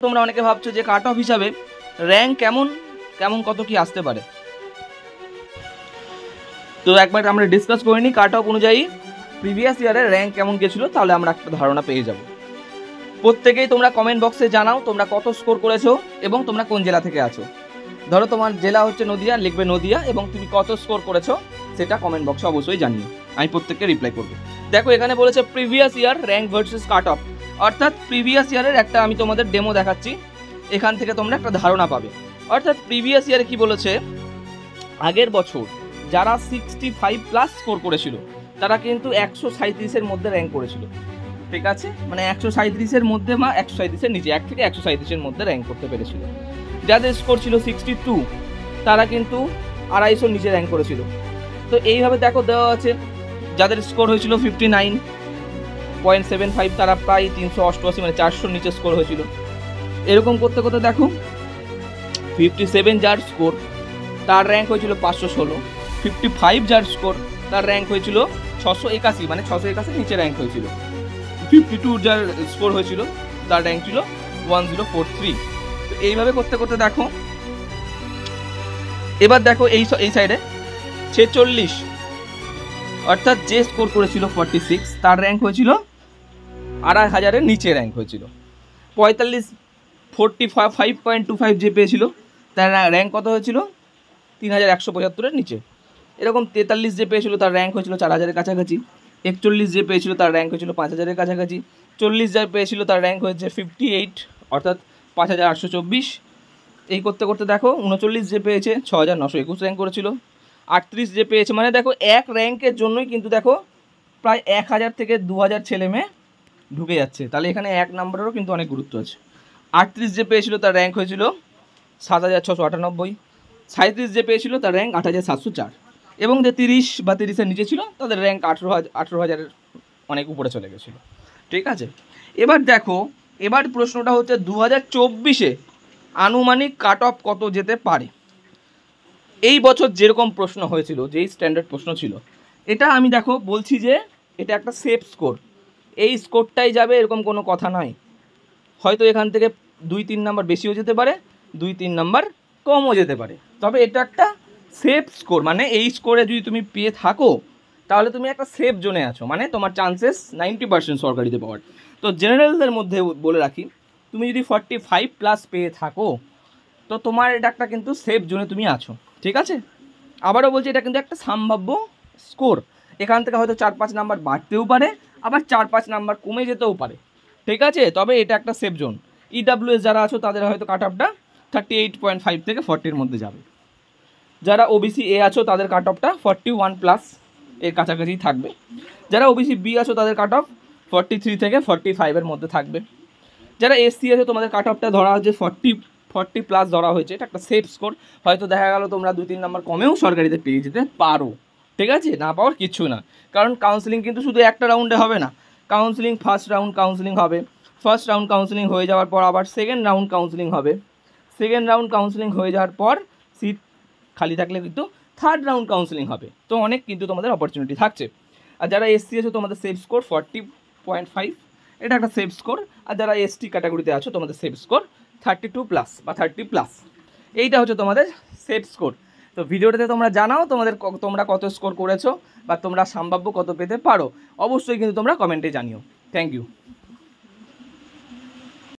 তোমরা অনেকে ভাবছো যে কাট অফ হিসাবে র্যাঙ্ক কেমন কেমন কত কি আসতে পারে। তো একবার আমরা ডিসকাস করে নিই কাট অফ অনুযায়ী প্রিভিয়াস ইয়ারের র্যাঙ্ক কেমন গেছিলো, তাহলে আমরা একটা ধারণা পেয়ে যাব। প্রত্যেকেই তোমরা কমেন্ট বক্সে জানাও তোমরা কত স্কোর করেছো এবং তোমরা কোন জেলা থেকে আছো। ধরো তোমার জেলা হচ্ছে নদিয়া, লিখবে নদিয়া এবং তুমি কত স্কোর করেছো সেটা কমেন্ট বক্সে অবশ্যই জানিও, আমি প্রত্যেককে রিপ্লাই করবো। দেখো এখানে বলেছে previous year rank versus cut off, অর্থাৎ প্রিভিয়াস ইয়ারের একটা আমি তোমাদের ডেমো দেখাচ্ছি, এখান থেকে তোমরা একটা ধারণা পাবে। অর্থাৎ প্রিভিয়াস ইয়ারে কি বলেছে, আগের বছর যারা 65+ স্কোর করেছিল তারা কিন্তু 137-এর মধ্যে র্যাঙ্ক করেছিল। ঠিক আছে, মানে 137-এর মধ্যে বা 137-এর নিচে, 1 থেকে 137-এর মধ্যে র্যাঙ্ক করতে পেরেছিল। যাদের স্কোর ছিল 62 তারা কিন্তু 250-এর নিচে র্যাঙ্ক করেছিল। তো এইভাবে দেখো দেওয়া আছে, যাদের স্কোর হয়েছিল 59.75 তারা প্রায় 388 মানে 400-র নিচে স্কোর হয়েছিল। এরকম করতে করতে দেখো 57 যার স্কোর তার র্যাঙ্ক হয়েছিল 516, 55 যার স্কোর তার র্যাঙ্ক হয়েছিল 681 মানে 681-এর নিচে র্যাঙ্ক হয়েছিল, 52 যার স্কোর হয়েছিল তার র্যাঙ্ক ছিল 1043। তো এইভাবে করতে করতে দেখো এবার দেখো এই সাইডে 46 অর্থাৎ যে স্কোর করেছিল 46 তার র্যাঙ্ক হয়েছিল 2500-এর নিচে র্যাঙ্ক হয়েছিল। 45 যে পেয়েছিল তার র্যাঙ্ক কত হয়েছিল 3175-এর নিচে। এরকম 43 যে পেয়েছিল তার র্যাঙ্ক হয়েছিল 4000-এর কাছাকাছি। 41 যে পেয়েছিল তার র্যাঙ্ক হয়েছিল 5000-এর কাছাকাছি। 40 যা পেয়েছিল তার র্যাঙ্ক হয়েছে 58 অর্থাৎ 5824। এই করতে করতে দেখো 39 যে পেয়েছে 6921 র্যাঙ্ক করেছিল। 38 যে পেয়েছে, মানে দেখো এক র্যাঙ্কের জন্যই কিন্তু দেখো প্রায় 1000 থেকে 2000 ছেলে মেয়ে ঢুকে যাচ্ছে, তাহলে এখানে এক নম্বরেরও কিন্তু অনেক গুরুত্ব আছে। 38 যে পেয়েছিল তার র্যাঙ্ক হয়েছিল 7698। 37 যে পেয়েছিল তার র্যাঙ্ক 8704 এবং যে 30 বা 30-এর নিচে ছিল তাদের র্যাঙ্ক 18,000-এর অনেক উপরে চলে গেছিলো। ঠিক আছে, এবার দেখো এবার প্রশ্নটা হচ্ছে 2024-এ আনুমানিক কাট অফ কত যেতে পারে। এই বছর যেরকম প্রশ্ন হয়েছিল, যেই স্ট্যান্ডার্ড প্রশ্ন ছিল, এটা আমি দেখো বলছি যে এটা একটা সেফ স্কোর, এই স্কোরটাই যাবে এরকম কোনো কথা নয়। হয়তো এখান থেকে 2-3 নাম্বার বেশিও যেতে পারে, 2-3 নাম্বার কমও যেতে পারে, তবে এটা একটা সেফ স্কোর। মানে এই স্কোরে যদি তুমি পেয়ে থাকো তাহলে তুমি একটা সেফ জোনে আছো, মানে তোমার চান্সেস 90% সরকারিতে পাওয়ার। তো জেনারেলদের মধ্যে বলে রাখি, তুমি যদি 45+ পেয়ে থাকো তো তোমার এটা একটা কিন্তু সেফ জোনে তুমি আছো। ঠিক আছে, আবারও বলছি এটা কিন্তু একটা সম্ভাব্য স্কোর, এখান থেকে হয়তো 4-5 নাম্বার বাড়তেও পারে, আবার 4-5 নাম্বার কমে যেতেও পারে। ঠিক আছে, তবে এটা একটা সেফ জোন। ইডাব্লিউএস যারা আছো তাদের হয়তো কাট অফটা 38.5 থেকে 40-এর মধ্যে যাবে। যারা ওবিসি এ আছো তাদের কাট অফটা 41+ এর কাছাকাছি থাকবে। যারা ওবিসি বি আছো তাদের কাট অফ 43 থেকে 45-এর মধ্যে থাকবে। যারা এসসি আছে তোমাদের কাট অফটা ধরা হচ্ছে 40+ ধরা হয়েছে, এটা একটা সেফ স্কোর। হয়তো দেখা গেল তোমরা 2-3 নাম্বার কমেও সরকারিতে পেয়ে যেতে পারো। ঠিক আছে, না পাওয়ার কিচ্ছু না, কারণ কাউন্সেলিং কিন্তু শুধু একটা রাউন্ডে হবে না। কাউন্সেলিং ফার্স্ট রাউন্ড কাউন্সেলিং হবে, ফার্স্ট রাউন্ড কাউন্সেলিং হয়ে যাওয়ার পর আবার সেকেন্ড রাউন্ড কাউন্সেলিং হবে, সেকেন্ড রাউন্ড কাউন্সেলিং হয়ে যাওয়ার পর সিট খালি থাকলে কিন্তু থার্ড রাউন্ড কাউন্সেলিং হবে। তো অনেক কিন্তু তোমাদের অপরচুনিটি থাকছে। আর যারা এসসি আছে তোমাদের সেফ স্কোর 40.5, এটা একটা সেফ স্কোর। আর যারা এসটি ক্যাটাগরিতে আছো তোমাদের সেফ স্কোর 32+ বা 30+, এইটা হচ্ছে তোমাদের সেফ স্কোর। তো ভিডিওটাতে তোমরা জানাও তোমরা কত স্কোর করেছো বা তোমরা সম্ভাব্য কত পেতে পারো, অবশ্যই কিন্তু তোমরা কমেন্টে জানিও। Thank you.